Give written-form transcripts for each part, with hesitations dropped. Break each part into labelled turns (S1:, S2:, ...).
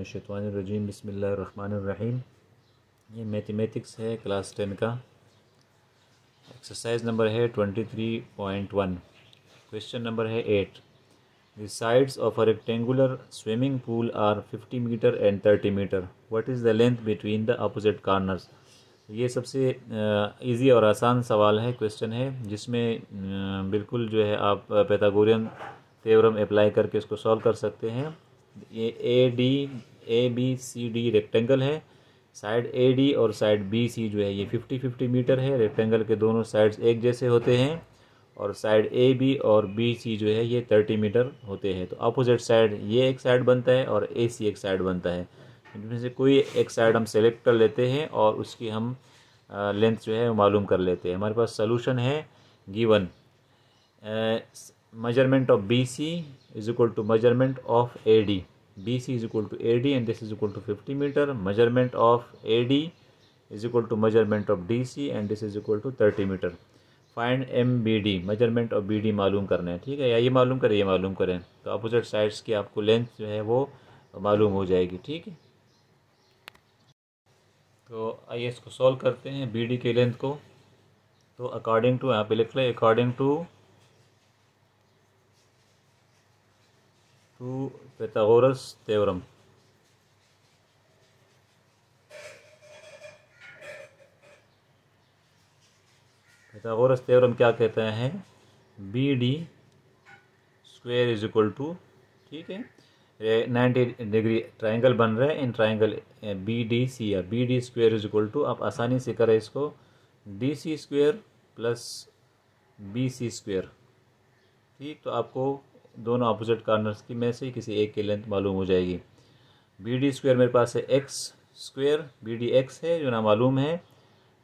S1: मिनश्शैतानिर्रजीम बिस्मिल्लाहिर्रहमानिर्रहीम। ये मैथमेटिक्स है क्लास 10 का। एक्सरसाइज नंबर है 23.1। क्वेश्चन नंबर है 8। The sides of a rectangular swimming pool are 50 metre and 30 metre. What is the length between the opposite corners. ये सबसे easy और आसान सवाल है, क्वेश्चन है, जिसमें बिल्कुल जो है आप पैथागोरियन थ्योरम अप्लाई करके इसको सॉल्व कर सकते हैं। ये A B C D rectangle है। साइड ए डी और साइड बी सी जो है ये 50-50 मीटर है। रेक्टेंगल के दोनों साइड्स एक जैसे होते हैं और साइड ए बी और बी सी जो है ये 30 मीटर होते हैं। तो अपोजिट साइड ये एक साइड बनता है और ए सी एक साइड बनता है। इनमें से कोई एक साइड हम सेलेक्ट कर लेते हैं और उसकी हम लेंथ जो है वो मालूम कर लेते हैं। हमारे पास सोल्यूशन है given measurement of BC is equal to measurement of AD. BC is equal to AD and this is equal to 50 meter. Measurement of AD is equal to measurement of DC and this is equal to 30 meter. Find MBD. measurement of BD मालूम करना है, ठीक है। या ये मालूम करें, ये मालूम करें तो अपोजिट साइड्स की आपको लेंथ जो है वो मालूम हो जाएगी, ठीक है। तो आइए इसको सॉल्व करते हैं BD के लेंथ को। तो अकॉर्डिंग टू यहाँ पे लिख लें, according to Pythagoras theorem। Pythagoras theorem क्या कहता है, B D square is equal to, ठीक है, 90 डिग्री ट्राइंगल बन रहा है। In triangle B D C या B D square is equal to, आप आसानी से करें इसको, D C square plus B C square, ठीक। तो आपको दोनों अपोजिट कॉर्नर्स की में से किसी एक की लेंथ मालूम हो जाएगी। बी डी स्क्वेयर मेरे पास है x square, B D x है जो ना मालूम है।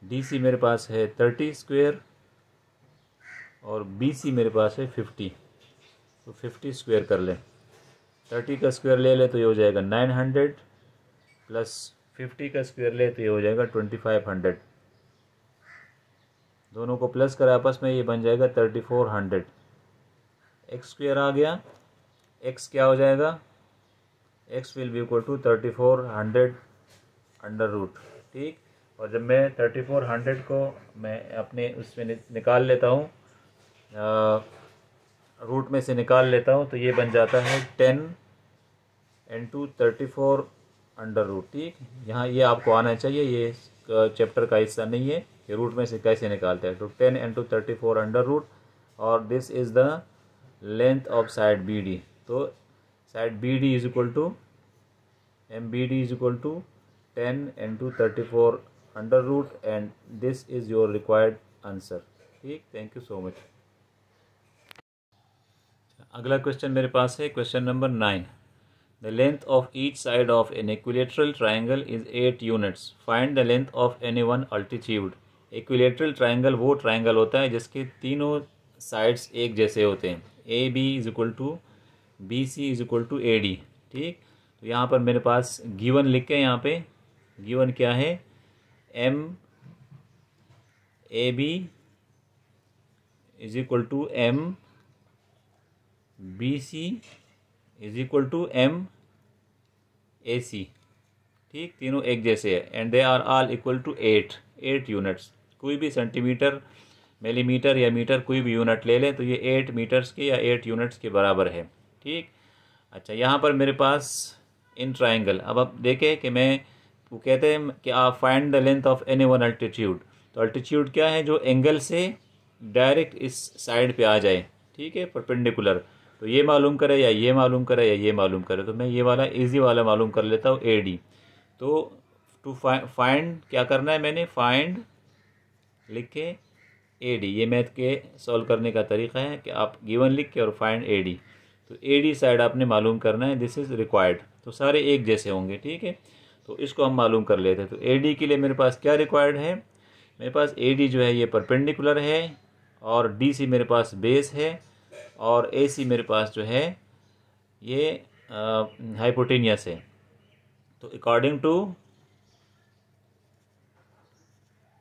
S1: डी सी मेरे पास है 30 स्क्वेयर और बी सी मेरे पास है 50। तो 50 स्क्वेयर कर लें, 30 का स्क्वेयर ले ले तो ये हो जाएगा 900 प्लस 50 का स्क्वेयर ले तो ये हो जाएगा 2500। दोनों को प्लस कर आपस में ये बन जाएगा 3400। एक्स स्क्वेयर आ गया, एक्स क्या हो जाएगा, x will be equal to 3400 under root, ठीक। और जब मैं 3400 को मैं अपने उसमें निकाल लेता हूँ, रूट में से निकाल लेता हूँ, तो ये बन जाता है 10 इंटू 34 अंडर रूट, ठीक। यहाँ ये आपको आना चाहिए, ये चैप्टर का हिस्सा नहीं है कि रूट में से कैसे निकालते हैं। तो 10 इंटू 34 अंडर रूट और this is the length of side B D. तो side B D is equal to M B D is equal to 10 into 34 under root and this is your required answer, ठीक। Thank you so much. अगला question मेरे पास है question number 9। The length of each side of an equilateral triangle is 8 units. Find the length of any one altitude. Equilateral triangle वो triangle होता है जिसके तीनों साइड्स एक जैसे होते हैं। A B is equal to B C is equal to A D, ठीक। तो यहाँ पर मेरे पास गिवन लिख के, यहाँ पे गिवन क्या है, M A B is equal to M B C is equal to M A C, ठीक। तीनों एक जैसे है and they are all equal to 8 units. कोई भी सेंटीमीटर, मिलीमीटर या मीटर कोई भी यूनिट ले लें तो ये 8 मीटर्स के या 8 यूनिट्स के बराबर है, ठीक। अच्छा, यहाँ पर मेरे पास इन ट्राइंगल, अब आप देखें कि मैं, वो कहते हैं कि आप find the length of any one altitude. तो अल्टीट्यूड क्या है, जो एंगल से डायरेक्ट इस साइड पे आ जाए, ठीक है, परपेंडिकुलर। तो ये मालूम करे या ये मालूम करे या ये मालूम करे, तो मैं ये वाला इजी वाला मालूम कर लेता हूँ, ए डी। तो टू फाइंड क्या करना है, मैंने फाइंड लिख के ए डी, ये मैथ के सॉल्व करने का तरीका है कि आप गिवन लिख के और फाइंड ए डी। तो ए डी साइड आपने मालूम करना है, दिस इज़ रिक्वायर्ड। तो सारे एक जैसे होंगे, ठीक है। तो इसको हम मालूम कर लेते हैं। तो ए डी के लिए मेरे पास क्या रिक्वायर्ड है, मेरे पास ए डी जो है ये परपेंडिकुलर है और डी सी मेरे पास बेस है और ए सी मेरे पास जो है ये हाइपोटेनियस है। तो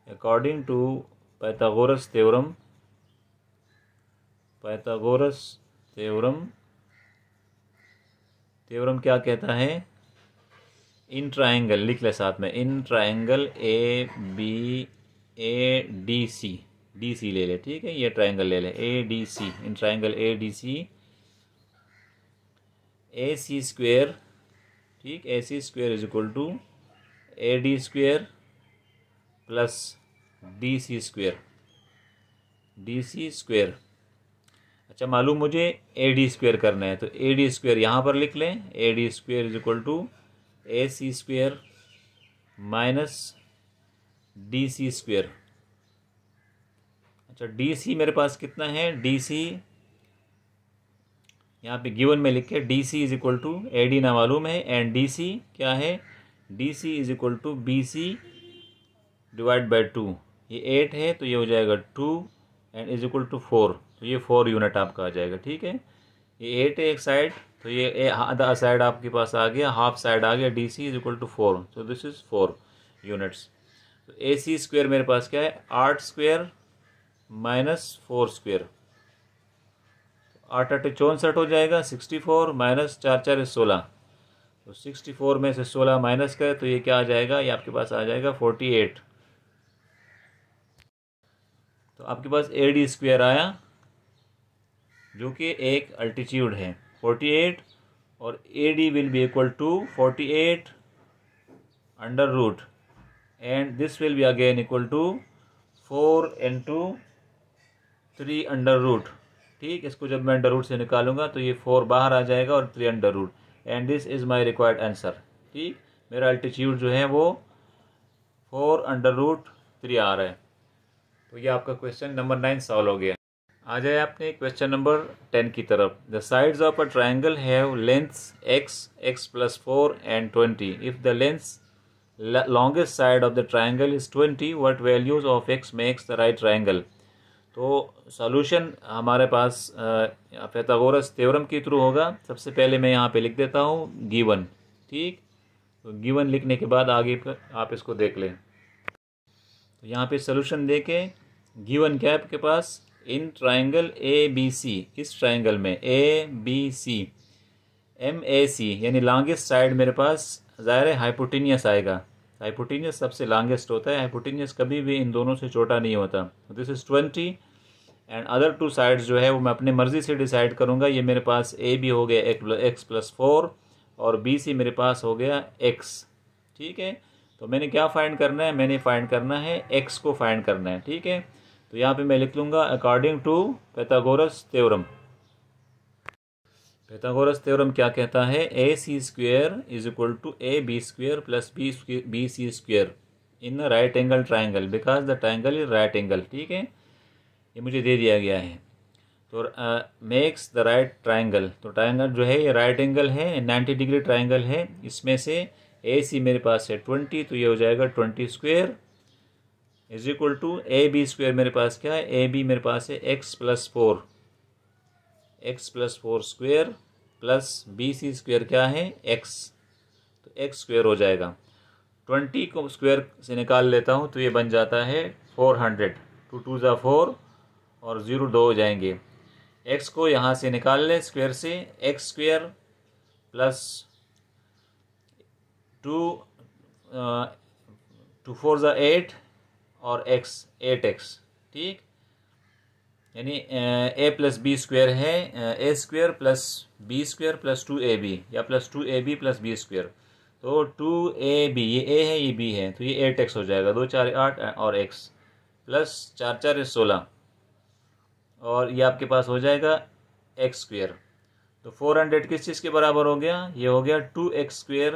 S1: अकॉर्डिंग टू पाइथागोरस थ्योरम क्या कहता है, इन ट्राइंगल लिख ले साथ में, in triangle A B A D C, D C ले ले, ठीक है, ये ट्राइंगल ले ले A D C, in triangle A D C A C square, ठीक, A C square is equal to A D square plus D C square, D C square. अच्छा, मालूम मुझे ए डी स्क्वेयर करना है, तो ए डी स्क्वेयर यहाँ पर लिख लें, A D square is equal to A C square minus D C square. अच्छा, डी सी मेरे पास कितना है, डी सी यहाँ पे गिवन में लिखे, D C is equal to A D ना मालूम है, एंड डी सी क्या है, D C is equal to B C divide by 2, ये 8 है तो ये हो जाएगा 2 एंड इज इक्वल टू 4, तो ये 4 यूनिट आपका आ जाएगा, ठीक है। ये 8 है एक साइड, तो ये आधा साइड आपके पास आ गया, हाफ साइड आ गया, D C is equal to 4, तो दिस इज 4 यूनिट्स। तो ए सी स्क्वेयर मेरे पास क्या है, 8 स्क्वेयर माइनस 4 स्क्वेयर, 8 8 64 हो जाएगा, 64 माइनस 4 4 16, तो 64 में से 16 माइनस करें तो ये क्या आ जाएगा, ये आपके पास आ जाएगा 48। तो आपके पास ए डी स्क्वेयर आया जो कि एक अल्टीट्यूड है 48, और A D will be equal to 48 under root, and this will be again equal to 4 into 3 under root, ठीक। इसको जब मैं अंडर रूट से निकालूंगा तो ये 4 बाहर आ जाएगा और 3 under root, and this is my required answer, ठीक। मेरा अल्टीट्यूड जो है वो 4 अंडर रूट 3 आ रहा है। तो ये आपका क्वेश्चन नंबर 9 सॉल्व हो गया। आ जाए आपने क्वेश्चन नंबर 10 की तरफ। The sides of a triangle have lengths x, x plus 4 and 20. If the longest side of the triangle is 20, what values of x makes the right triangle? तो solution हमारे पास Pythagoras theorem के through होगा। सबसे पहले मैं यहाँ पे लिख देता हूँ गिवन, ठीक। तो गिवन लिखने के बाद आगे आप इसको देख लें। तो यहाँ पे सॉल्यूशन देके गिवन क्या है आपके पास, इन ट्राइंगल ए बी सी, इस ट्राइंगल में ए बी सी एम ए सी यानी लॉन्गेस्ट साइड मेरे पास ज़ाहिर है हाइपोटेनियस आएगा। हाइपोटेनियस सबसे लॉन्गेस्ट होता है, हाइपोटेनियस कभी भी इन दोनों से छोटा नहीं होता। This is 20 and other 2 sides जो है वो मैं अपने मर्ज़ी से डिसाइड करूँगा। ये मेरे पास ए बी हो गया x प्लस 4 और बी सी मेरे पास हो गया x, ठीक है। तो मैंने क्या फाइंड करना है, मैंने फाइंड करना है x को फाइंड करना है, ठीक है। तो यहाँ पे मैं लिख लूँगा according to Pythagoras theorem. Pythagoras theorem क्या कहता है, A C square is equal to A B square plus B C square in right angle triangle because the triangle is right angle, ठीक है। ये मुझे दे दिया गया है। तो मेक्स द राइट ट्राइंगल, तो ट्राइंगल जो है ये राइट एंगल है, 90 डिग्री ट्राइंगल है। इसमें से ए सी मेरे पास है 20, तो ये हो जाएगा 20 square is equal to A B square मेरे पास क्या है, ए बी मेरे पास है x plus 4, x plus 4 square plus B C square क्या है x, तो x स्क्वेयर हो जाएगा। 20 को स्क्वेयर से निकाल लेता हूँ तो ये बन जाता है 400, 2 2 ज़ा 4 और 0 2 हो जाएंगे। x को यहाँ से निकाल लें स्क्वेयर से, x स्क्वेयर प्लस 2 4 ज़ा 8 और x 8x, ठीक। यानी a प्लस बी स्क्वेयर है A square plus B square plus 2ab या plus 2ab plus B square. तो 2ab ये a है ये b है, तो ये 8x हो जाएगा, 2 4 8 और x प्लस 4 4 16 और ये आपके पास हो जाएगा x स्क्वेयर। तो 400 किस चीज़ के बराबर हो गया, ये हो गया 2x स्क्वेयर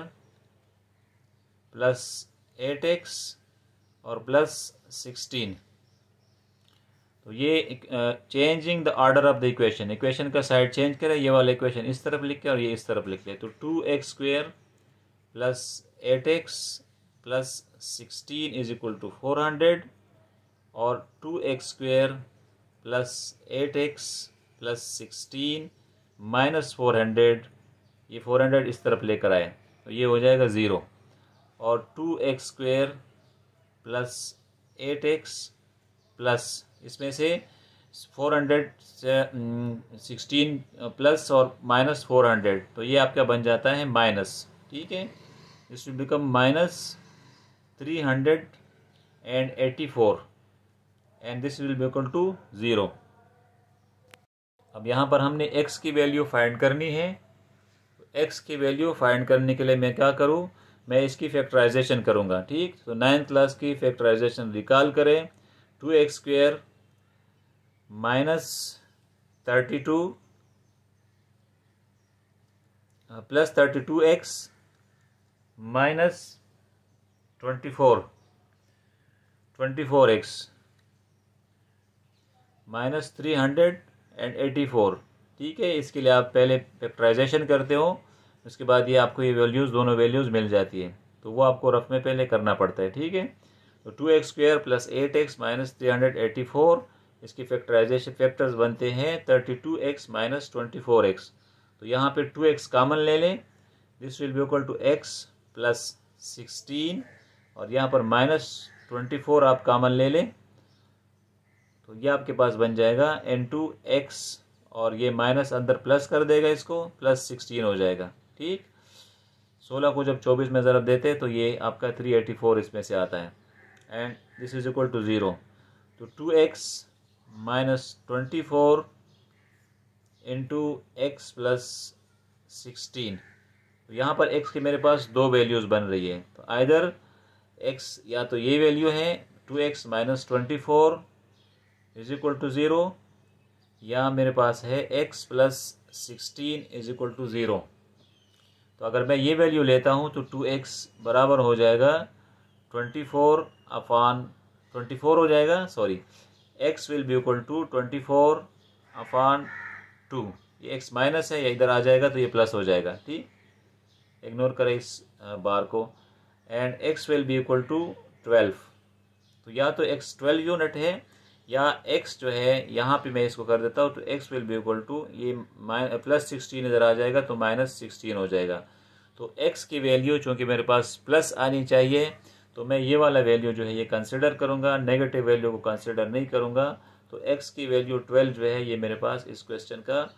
S1: प्लस 8x और प्लस 16। तो ये changing the order of the equation, equation का साइड चेंज करें, ये वाला इक्वेशन इस तरफ लिख के और ये इस तरफ लिख ले। तो 2x square plus 8x plus 16 is equal to 400 और 2x square plus 8x plus 16 minus 400, ये 400 इस तरफ लेकर आए तो ये हो जाएगा 0 और 2x square plus 8x plus इसमें से 400 से 16 प्लस और माइनस 400, तो ये आपका बन जाता है माइनस, ठीक है। This will become -384 and this will be equal to 0। अब यहाँ पर हमने x की वैल्यू फाइंड करनी है। x की वैल्यू फाइंड करने के लिए मैं क्या करूँ, मैं इसकी फैक्टराइजेशन करूँगा। ठीक, तो 9th क्लास की फैक्टराइजेशन रिकॉल करें। 2x² -32 plus 32x -24x -384। ठीक है, इसके लिए आप पहले फैक्टराइजेशन करते हो, उसके बाद ये आपको ये वैल्यूज़, दोनों वैल्यूज़ मिल जाती है, तो वो आपको रफ में पहले करना पड़ता है। ठीक है, तो 2x² + 8x -384, इसकी फैक्टराइजेशन फैक्टर्स बनते हैं 32x -24x। तो यहाँ पे 2x कॉमन ले लें, this will be equal to x + 16, और यहाँ पर -24 आप कॉमन ले लें, तो ये आपके पास बन जाएगा n2x, और ये माइनस अंदर प्लस कर देगा, इसको +16 हो जाएगा। ठीक, 16 को जब 24 में ज़रब देते हैं तो ये आपका 384 इसमें से आता है, and this is equal to 0। तो 2x -24 इंटू x + 16, तो यहाँ पर x की मेरे पास दो वैल्यूज़ बन रही है, तो आइदर x या तो ये वैल्यू है 2x -24 इज इक्वल टू 0, या मेरे पास है x + 16 इज इक्वल टू 0। तो अगर मैं ये वैल्यू लेता हूँ तो 2x बराबर हो जाएगा 24/24 हो जाएगा, sorry, x will be equal to 24/2। ये x माइनस है, या इधर आ जाएगा तो ये प्लस हो जाएगा। ठीक, इग्नोर करें इस बार को, and x will be equal to 12। तो या तो x 12 यूनिट है, या x जो है यहाँ पे मैं इसको कर देता हूँ, तो x will be equal to ये +16 इधर आ जाएगा तो -16 हो जाएगा। तो x की वैल्यू चूँकि मेरे पास प्लस आनी चाहिए, तो मैं ये वाला वैल्यू जो है ये कंसिडर करूँगा, नेगेटिव वैल्यू को कंसिडर नहीं करूँगा। तो x की वैल्यू 12 जो है ये मेरे पास इस क्वेश्चन का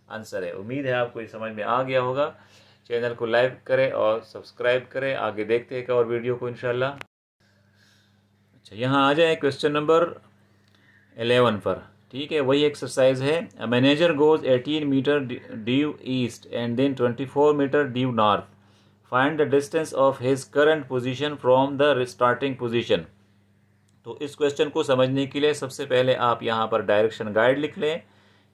S1: आंसर है। उम्मीद है आपको ये समझ में आ गया होगा। चैनल को लाइक करें और सब्सक्राइब करें, आगे देखते हैं एक और वीडियो को इंशाल्लाह। अच्छा, यहाँ आ जाए क्वेश्चन नंबर 11 पर। ठीक है, वही एक्सरसाइज है। A manager goes 18 metre due east and then 24 metre due north, find the distance of his current position from the starting position. तो इस क्वेश्चन को समझने के लिए सबसे पहले आप यहाँ पर डायरेक्शन गाइड लिख लें।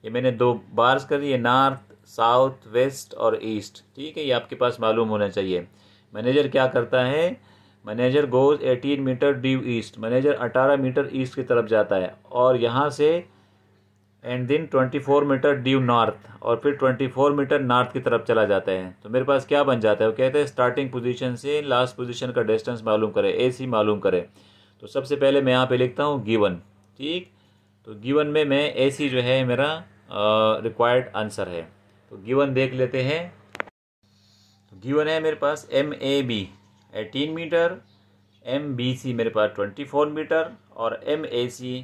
S1: ये मैंने 2 बार्स कर दिए, नॉर्थ, साउथ, वेस्ट और ईस्ट। ठीक है, ये आपके पास मालूम होना चाहिए। मैनेजर क्या करता है, manager goes 18 metre due east, manager 18 metre east की तरफ जाता है, और यहाँ से and then 24 metre due north, और फिर 24 मीटर नॉर्थ की तरफ चला जाता है। तो मेरे पास क्या बन जाता है, वो कहते हैं स्टार्टिंग पोजीशन से लास्ट पोजीशन का डिस्टेंस मालूम करें, AC मालूम करें। तो सबसे पहले मैं यहाँ पे लिखता हूँ गिवन। ठीक, तो गिवन में मैं AC जो है मेरा रिक्वायर्ड आंसर है। तो गिवन देख लेते हैं। तो गिवन है मेरे पास MAB 18 मीटर, MBC मेरे पास 24 मीटर, और MAC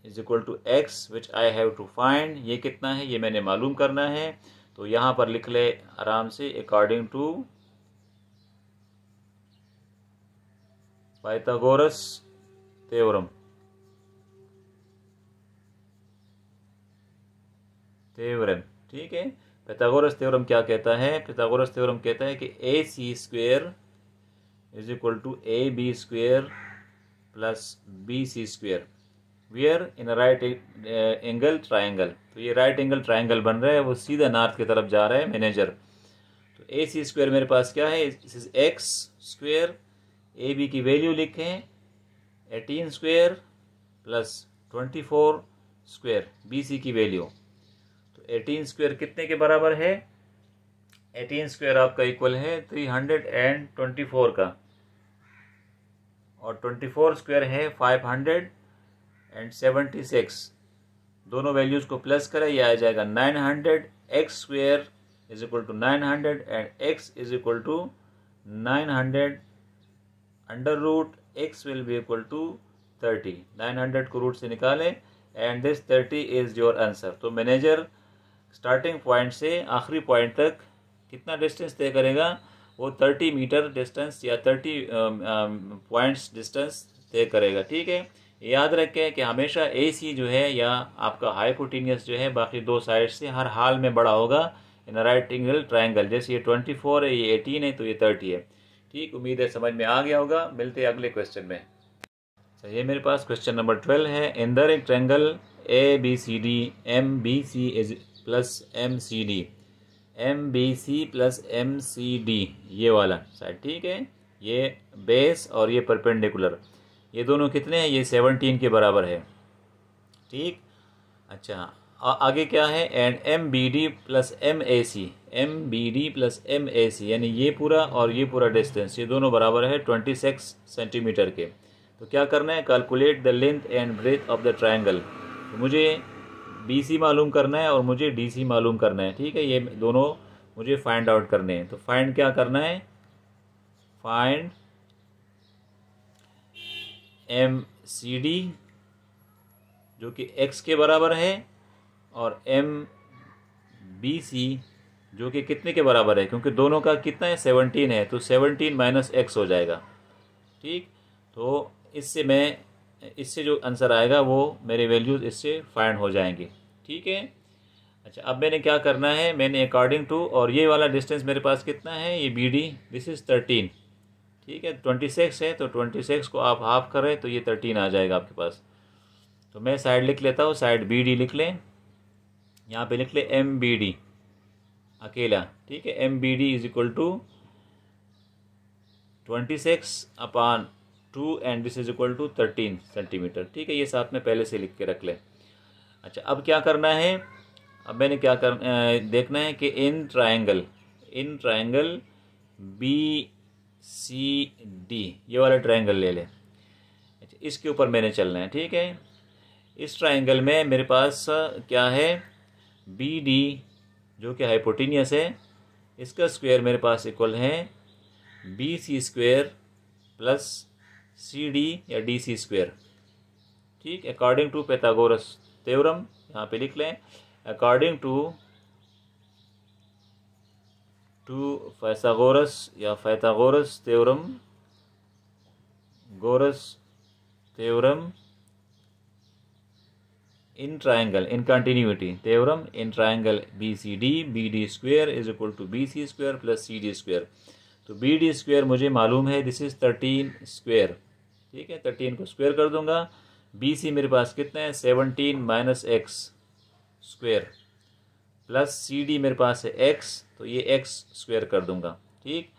S1: is equal to x which I have to find. ये कितना है ये मैंने मालूम करना है। तो यहाँ पर लिख ले आराम से, अकॉर्डिंग टू पाइथागोरस थ्योरम। ठीक है, पाइथागोरस थ्योरम क्या कहता है, पाइथागोरस थ्योरम कहता है कि AC² is equal to AB² plus BC², where in right angle triangle. तो ये राइट एंगल ट्राइंगल बन रहा है, वो सीधा नॉर्थ की तरफ जा रहा है मैनेजर। तो AC² मेरे पास क्या है, x², AB की वैल्यू लिखें 18² प्लस 24², BC की वैल्यू। तो 18² कितने के बराबर है, 18² आपका इक्वल है 324 का, और 24² है 576। दोनों वैल्यूज को प्लस करें, यह आ जाएगा 900। x² is equal to 900 and x is equal to 900 under root x will be equal to 30। 900 को रूट से निकालें and this 30 is your answer. तो मैनेजर स्टार्टिंग पॉइंट से आखिरी पॉइंट तक कितना डिस्टेंस तय करेगा, वो 30 मीटर डिस्टेंस या 30 पॉइंट्स डिस्टेंस तय करेगा। ठीक है, याद रखें कि हमेशा AC जो है या आपका हाइपोटेन्यूस जो है बाकी दो साइड से हर हाल में बड़ा होगा इन राइट एंगल ट्राइंगल। जैसे ये 24 है, ये 18 है, तो ये 30 है। ठीक, उम्मीद है समझ में आ गया होगा। मिलते हैं अगले क्वेश्चन में। तो ये मेरे पास क्वेश्चन नंबर 12 है। In the rectangle ABCD MBC is plus MCD, MBC plus MCD ये वाला साइड। ठीक है, ये बेस और ये परपेंडिकुलर, ये दोनों कितने हैं? ये 17 के बराबर है। ठीक, अच्छा आगे क्या है? And MBD plus MAC, MBD plus MAC यानी ये पूरा और ये पूरा डिस्टेंस, ये दोनों बराबर है 26 सेंटीमीटर के। तो क्या करना है? Calculate the length and breadth of the triangle. तो मुझे BC मालूम करना है और मुझे DC मालूम करना है। ठीक है, ये दोनों मुझे फाइंड आउट करने हैं। तो फाइंड क्या करना है? फाइंड MCD जो कि x के बराबर है और MBC जो कि कितने के बराबर है? क्योंकि दोनों का कितना है? 17 है, तो 17 माइनस x हो जाएगा। ठीक, तो इससे जो आंसर आएगा वो मेरे वैल्यूज़ इससे फाइंड हो जाएंगे। ठीक है, अच्छा अब मैंने क्या करना है? मैंने अकॉर्डिंग टू, और ये वाला डिस्टेंस मेरे पास कितना है? ये BD, दिस इज़ 13। ठीक है, 26 है, तो 26 को आप हाफ करें तो ये 13 आ जाएगा आपके पास। तो मैं साइड लिख लेता हूँ, साइड BD लिख लें, यहाँ पे लिख ले MBD अकेला। ठीक है, MBD is equal to 26/2 and this is equal to 13 centimetre. ठीक है, ये साथ में पहले से लिख के रख लें। अच्छा अब क्या करना है? अब मैंने क्या देखना है कि इन ट्रायंगल BCD ये वाला ट्रायंगल ले लें। अच्छा, इसके ऊपर मैंने चलना है। ठीक है, इस ट्रायंगल में मेरे पास क्या है? BD जो कि हाइपोटेनियस है, इसका स्क्वायर मेरे पास इक्वल है BC स्क्वायर प्लस CD या DC स्क्वायर। ठीक, अकॉर्डिंग टू पाइथागोरस थ्योरम, यहाँ पे लिख लें, अकॉर्डिंग टू पाइथागोरस या Pythagoras theorem in triangle in continuity theorem in triangle BCD, BD square is equal to BC square plus CD square। तो BD square मुझे मालूम है, दिस इज 13 स्क्वायर। ठीक है, 13 को स्क्वायर कर दूंगा। BC मेरे पास कितना है? 17 minus x square plus CD मेरे पास है x, तो ये x स्क्वायर कर दूंगा। ठीक,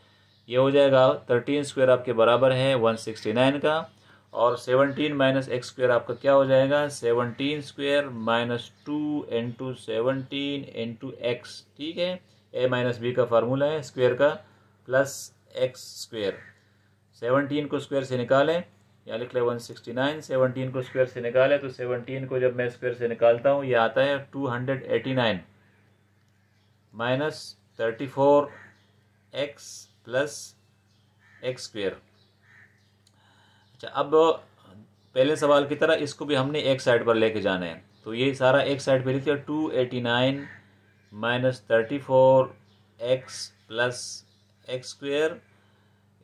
S1: ये हो जाएगा 13 स्क्वायर आपके बराबर है 169 का, और 17 माइनस एक्स स्क्वायर आपका क्या हो जाएगा? 17 square minus 2 into 17 into x. ठीक है, a माइनस बी का फार्मूला है स्क्वायर का, प्लस एक्स स्क्वायर। 17 को स्क्वायर से निकालें, या लिख लें 169। 17 को स्क्वायर से निकालें तो 17 को जब मैं स्क्वायर से निकालता हूँ ये आता है 289 minus 34x plus x square. अच्छा अब पहले सवाल की तरह इसको भी हमने एक साइड पर लेके जाना है। तो ये सारा एक साइड पे लिख दिया, 289 minus 34x plus x square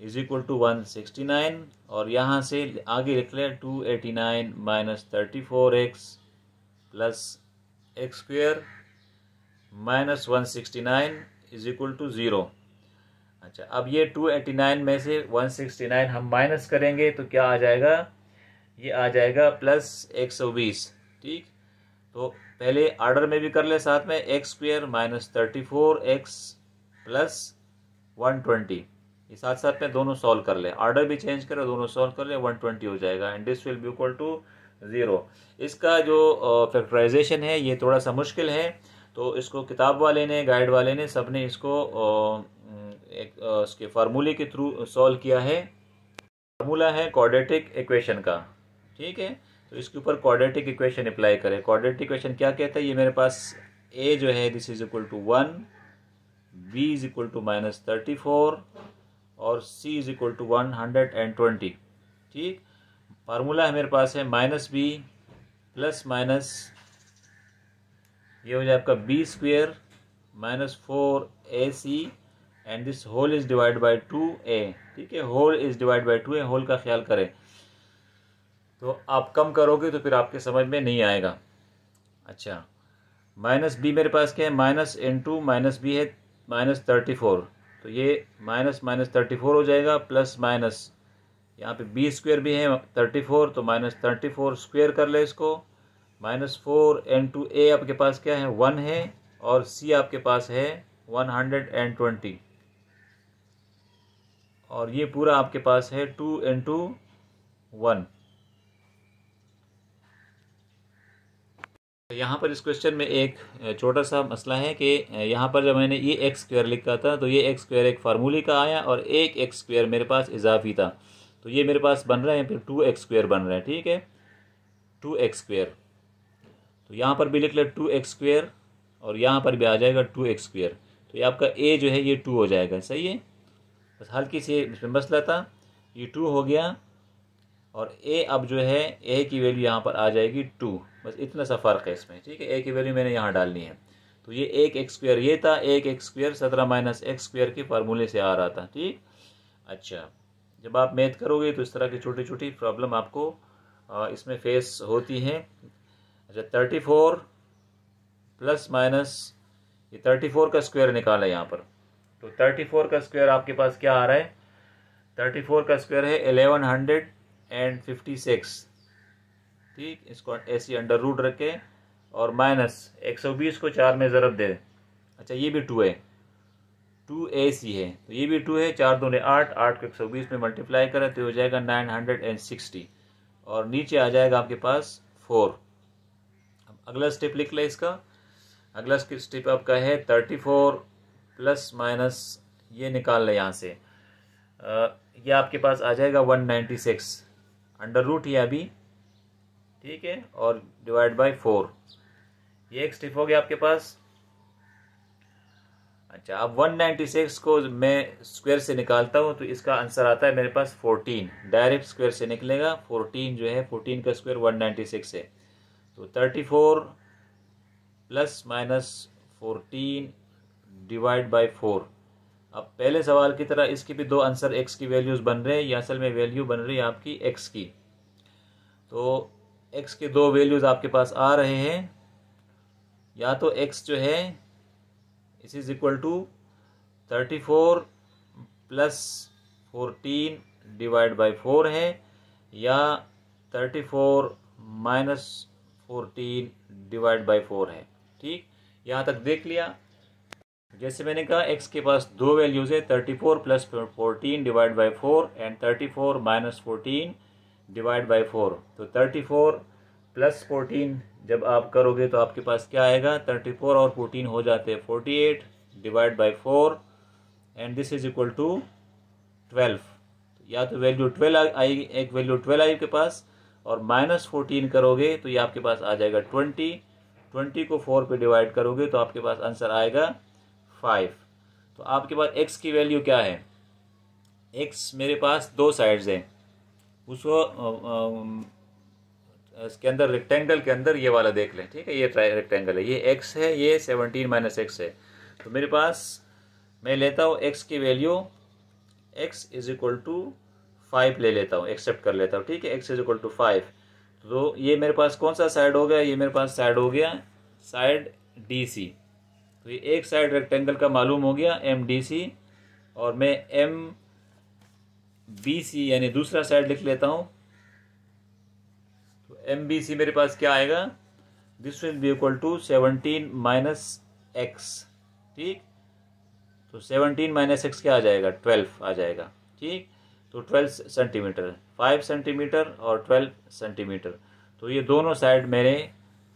S1: is equal to 169, और यहाँ से आगे लिख लें 289 minus 34x plus x square minus 169 is equal to 0। अच्छा अब ये 289 में से 169 हम माइनस करेंगे तो क्या आ जाएगा? ये आ जाएगा प्लस 120। ठीक, तो पहले ऑर्डर में भी कर ले साथ में, x square minus 34x plus 120, ये साथ साथ में दोनों सॉल्व कर ले, ऑर्डर भी चेंज करो, दोनों सॉल्व कर ले, 120 हो जाएगा and this will be equal to 0। इसका जो फैक्टराइजेशन है ये थोड़ा सा मुश्किल है, तो इसको किताब वाले ने, गाइड वाले ने, सब ने इसको इसके फार्मूले के थ्रू सॉल्व किया है। फार्मूला है क्वाड्रेटिक इक्वेशन का। ठीक है, तो इसके ऊपर क्वाड्रेटिक इक्वेशन अप्लाई करें। क्वाड्रेटिक इक्वेशन क्या कहता है? ये मेरे पास a जो है this is equal to 1, b is equal to minus 34 और c इज इक्वल टू 120। ठीक, फार्मूला है मेरे पास है माइनस b प्लस माइनस, ये हो जाए आपका b square minus 4ac and this whole is divide by 2a। ठीक है, whole is divide by 2a, whole का ख्याल करें। तो आप कम करोगे तो फिर आपके समझ में नहीं आएगा। अच्छा, माइनस बी मेरे पास क्या है, माइनस इंटू माइनस बी है -34, तो ये माइनस माइनस 34 हो जाएगा, प्लस माइनस यहाँ पे बी स्क्वेयर भी है 34, तो -34 स्क्वेयर कर ले इसको, -4 इंटू ए आपके पास क्या है 1 है, और सी आपके पास है 120, और ये पूरा आपके पास है 2 इंटू 1। यहाँ पर इस क्वेश्चन में एक छोटा सा मसला है कि यहाँ पर जब मैंने ये एक्स स्क्वायर लिखा था तो ये एक्स स्क्वायर एक फार्मूले का आया और एक एक्स स्क्वायर मेरे पास इजाफी था, तो ये मेरे पास बन रहा है फिर 2x स्क्वायर बन रहा है। ठीक है, 2x स्क्वायर, तो यहाँ पर भी लिख ले 2x स्क्वायर, और यहाँ पर भी आ जाएगा 2x स्क्वायर, तो ये आपका a जो है ये 2 हो जाएगा। सही है, बस हल्की सी इसमें मसला था, ये 2 हो गया, और a अब जो है a की वैल्यू यहाँ पर आ जाएगी 2, बस इतना सा फ़र्क है इसमें। ठीक है, a की वैल्यू मैंने यहाँ डालनी है, तो ये एक एक्स स्क्वायर ये था, एक x square 17 minus x square के फार्मूले से आ रहा था। ठीक, अच्छा, जब आप मैथ करोगे तो इस तरह की छोटी छोटी प्रॉब्लम आपको इसमें फेस होती है। अच्छा, 34 प्लस माइनस ये 34 का स्क्वायर निकाला यहाँ पर, तो 34 का स्क्वायर आपके पास क्या आ रहा है, 34 का स्क्वायर है 1156। ठीक, इसको ऐसी अंडर रूट रखे और माइनस 120 को 4 में ज़रब दे। अच्छा, ये भी 2 है, 2ac है, तो ये भी 2 है, 4 दूने 8, 8 को 120 में मल्टीप्लाई करें तो हो जाएगा 960, और नीचे आ जाएगा आपके पास 4। अब अगला स्टेप लिख ले इसका, अगला स्टेप आपका है 34 प्लस माइनस ये निकाल ले यहाँ से, ये आपके पास आ जाएगा 196 अंडर रूट ही अभी। ठीक है, और डिवाइड बाय 4, ये एक स्टेप हो गया आपके पास। अच्छा, अब 196 को मैं स्क्वायर से निकालता हूँ तो इसका आंसर आता है मेरे पास 14, डायरेक्ट स्क्वायर से निकलेगा 14 जो है 14 का स्क्वायर 196 है, तो 34 प्लस माइनस 14 डिवाइड बाय 4। अब पहले सवाल की तरह इसकी भी दो आंसर x की वैल्यूज़ बन रहे हैं, ये असल में वैल्यू बन रही है आपकी x की, तो x के दो वैल्यूज़ आपके पास आ रहे हैं, या तो x जो है is is equal to 34 plus 14 divide by 4 है, या 34 माइनस 14 डिवाइड बाई 4 है। ठीक, यहाँ तक देख लिया। जैसे मैंने कहा x के पास दो वैल्यूज़ है, 34 plus 14 divide by 4 and 34 minus 14 divide by 4, तो 34 प्लस 14 जब आप करोगे तो आपके पास क्या आएगा, 34 और 14 हो जाते हैं 48 divide by 4 and this is equal to 12। या तो वैल्यू 12 आएगी, एक वैल्यू 12 आएगी के पास, और माइनस 14 करोगे तो ये आपके पास आ जाएगा 20, 20 को 4 पे डिवाइड करोगे तो आपके पास आंसर आएगा 5। तो आपके पास x की वैल्यू क्या है, x मेरे पास दो साइड्स हैं, उसको इसके अंदर रेक्टेंगल के अंदर ये वाला देख लें। ठीक है, ये रेक्टेंगल है, ये x है, ये 17 माइनस एक्स है, तो मेरे पास मैं लेता हूँ x की value x is equal to 5 ले लेता हूँ, एक्सेप्ट कर लेता हूँ। ठीक है, x इज इक्वल टू 5, तो ये मेरे पास कौन सा साइड हो गया, ये मेरे पास साइड हो गया साइड DC, तो ये एक साइड रेक्टेंगल का मालूम हो गया MDC, और मैं MBC यानी दूसरा साइड लिख लेता हूँ, तो MBC मेरे पास क्या आएगा, this will be equal to 17 minus x. ठीक, तो 17 माइनस एक्स क्या आ जाएगा, 12 आ जाएगा। ठीक, तो 12 सेंटीमीटर, 5 सेंटीमीटर और 12 सेंटीमीटर, तो ये दोनों साइड मेरे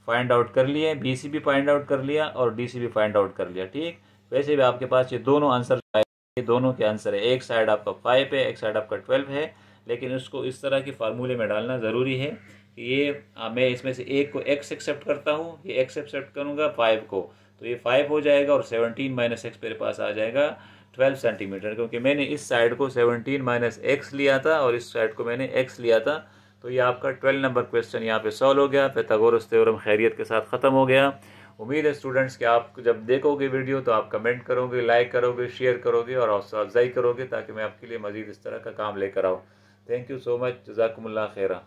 S1: फाइंड आउट कर लिए, BC भी फाइंड आउट कर लिया और DC भी फाइंड आउट कर लिया। ठीक, वैसे भी आपके पास ये दोनों आंसर, ये दोनों के आंसर है, एक साइड आपका 5 है, एक साइड आपका 12 है, लेकिन उसको इस तरह के फार्मूले में डालना ज़रूरी है कि ये मैं इसमें से एक को x एक्सेप्ट करता हूँ, ये x एक्सेप्ट करूँगा 5 को, तो ये 5 हो जाएगा, और 17 माइनस एक्स मेरे पास आ जाएगा 12 सेंटीमीटर, क्योंकि मैंने इस साइड को 17 माइनस एक्स लिया था और इस साइड को मैंने x लिया था। तो ये आपका 12 नंबर क्वेश्चन यहाँ पे सॉल्व हो गया, पाइथागोरस थ्योरम खैरियत के साथ ख़त्म हो गया। उम्मीद है स्टूडेंट्स कि आप जब देखोगे वीडियो तो आप कमेंट करोगे, लाइक करोगे, शेयर करोगे और हौसला अफजाई करोगे ताकि मैं आपके लिए मज़ीद इस तरह का काम लेकर आऊँ। Thank you so much. जज़ाकुमुल्लाह खैरा।